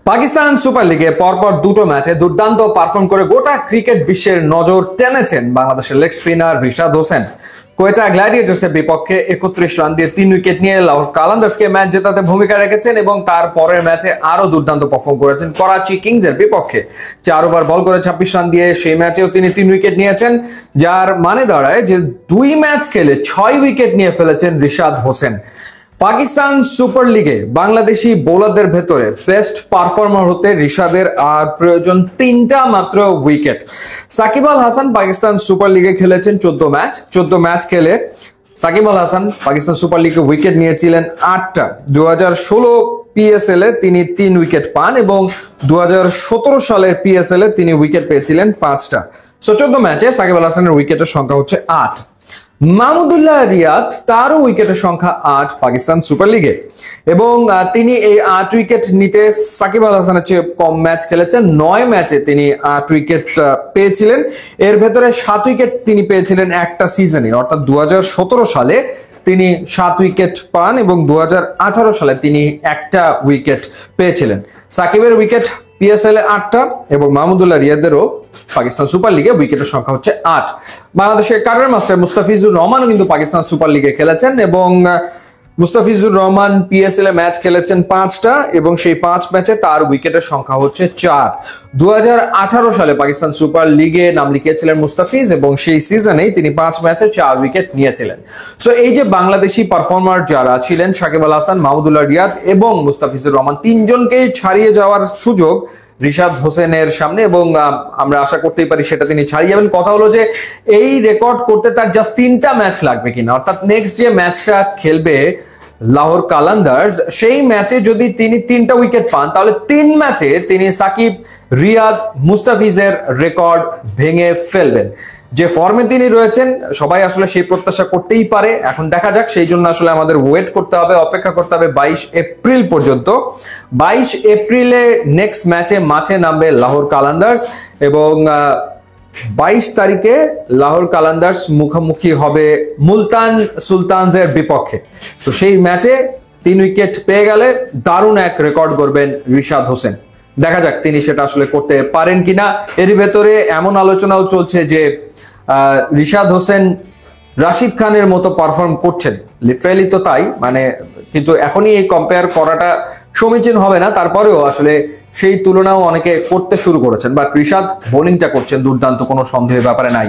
Pakistan super লিগে পরপর দুটো ম্যাচে দুর্দান্ত পারফর্ম করে গোটা ক্রিকেট বিশ্বের নজর টেনেছেন বাংলাদেশের লেগ স্পিনার রিশাদ হোসেন। কোয়েটা গ্ল্যাডিয়েটর্সের বিপক্ষে 31 রান দিয়ে 3 উইকেট নিয়ে লাহোর কালান্দার্সকে ম্যাচ জেতাতে ভূমিকা রেখেছেন এবং তার পরের ম্যাচে আরো দুর্দান্ত পারফর্ম করেছেন করাচি কিংসের বিপক্ষে। 4 ওভার বল করে 26 রান দিয়ে সেই ম্যাচেও তিনি 3 উইকেট নিয়েছেন, যার মানে দাঁড়ায় যে 2 ম্যাচ খেলে 6 উইকেট নিয়ে ফেলেছেন রিশাদ হোসেন। পাকিস্তান সুপার লিগে বাংলাদেশি বোলারদের ভেতরে বেস্ট পারফর্মার হতে রিশাদের আর প্রয়োজন 3টা মাত্র উইকেট। সাকিব আল হাসান পাকিস্তান সুপার লিগে খেলেছেন 14 ম্যাচ খেলে সাকিব আল হাসান পাকিস্তান সুপার লিগে উইকেট নিয়েছিলেন 8টা। 2016 পিএসএল এ তিনি 3 উইকেট পান এবং 2017 সালের পিএসএল এ তিনি উইকেট পেয়েছিলেন 5টা। 14 ম্যাচে সাকিব আল হাসানের উইকেটের সংখ্যা হচ্ছে 8। মাহমুদুল্লাহ রিয়াদ তারও উইকেটের সংখ্যা 8 পাকিস্তান সুপার লিগে এবং তিনি এই 8 উইকেট নিতে সাকিব আল হাসানের চেয়ে কম ম্যাচ খেলেছেন। 9 ম্যাচে তিনি 8 উইকেট পেয়েছিলেন, এর ভেতরে 7 উইকেট তিনি পেয়েছিলেন একটা সিজনে, অর্থাৎ 2017 সালে তিনি 7 উইকেট পান এবং 2018 সালে তিনি একটা উইকেট পেয়েছিলেন। সাকিবের উইকেট পিএসএল এ 8টা এবং মাহমুদুল্লাহ রিয়াদেরও পাকিস্তান সুপার লিগে উইকেটের সংখ্যা হচ্ছে 8। বাংলাদেশের কাটার মাস্টার মুস্তাফিজুর রহমানও কিন্তু পাকিস্তান সুপার লিগে খেলেছেন এবং মুস্তাফিজুর রহমান পিএসএল এ ম্যাচ খেলেছেন 5টা এবং সেই 5 ম্যাচে তার উইকেটের সংখ্যা হচ্ছে 4। 2018 সালে পাকিস্তান সুপার লিগে নাম লিখিয়েছিলেন মুস্তাফিজ এবং সেই সিজনেই তিনি 5 ম্যাচে 4 উইকেট নিয়েছিলেন। সো এই যে বাংলাদেশি পারফর্মার যারা ছিলেন সাকিব আল হাসান, মাহমুদুল্লাহ রিয়াদ এবং মুস্তাফিজুর রহমান, 3জনকেই ছাড়িয়ে যাওয়ার সুযোগ রিশাদ হোসেনের সামনে এবং আমরা আশা করতেই পারি সেটা তিনি ছাড়িয়ে যাবেন। কথা হলো যে এই রেকর্ড করতে তার জাস্ট 3টা ম্যাচ লাগবে কিনা, অর্থাৎ নেক্সট যে ম্যাচটা খেলবে লাহোর কালান্দার্স সেই ম্যাচে যদি তিনি 3টা উইকেট পান তাহলে 3 ম্যাচে তিনি সাকিব, রিয়াদ, মুস্তাফিজের রেকর্ড ভেঙে ফেলবেন। যে ফর্মে তিনি রয়েছেন সবাই আসলে সেই প্রত্যাশা করতেই পারে। এখন দেখা যাক, সেই জন্য আসলে আমাদের ওয়েট করতে হবে, অপেক্ষা করতে হবে 22 এপ্রিল পর্যন্ত। 22 এপ্রিলে নেক্সট ম্যাচে মাঠে নামবে লাহোর কালান্দার্স এবং 22 তারিখে লাহোর কালান্দার্স মুখোমুখি হবে মুলতান সুলতানসের বিপক্ষে। তো সেই ম্যাচে 3 উইকেট পেয়ে গেলে দারুণ এক রেকর্ড করবেন রিশাদ হোসেন। দেখা যাক তিনি সেটা আসলে করতে পারেন কিনা। এরই ভেতরে এমন আলোচনাও চলছে যে রিশাদ হোসেন রাশিদ খানের মতো পারফর্ম করছেন, লিটারালি তো তাই, মানে কিন্তু এখনই এই কম্পেয়ার করাটা সমীচীন হবে না। তারপরেও আসলে সেই তুলনাও অনেকে করতে শুরু করেছেন, বাট রিশাদ বোলিংটা করছেন দুর্দান্ত, কোনো সন্দেহের ব্যাপারে নাই।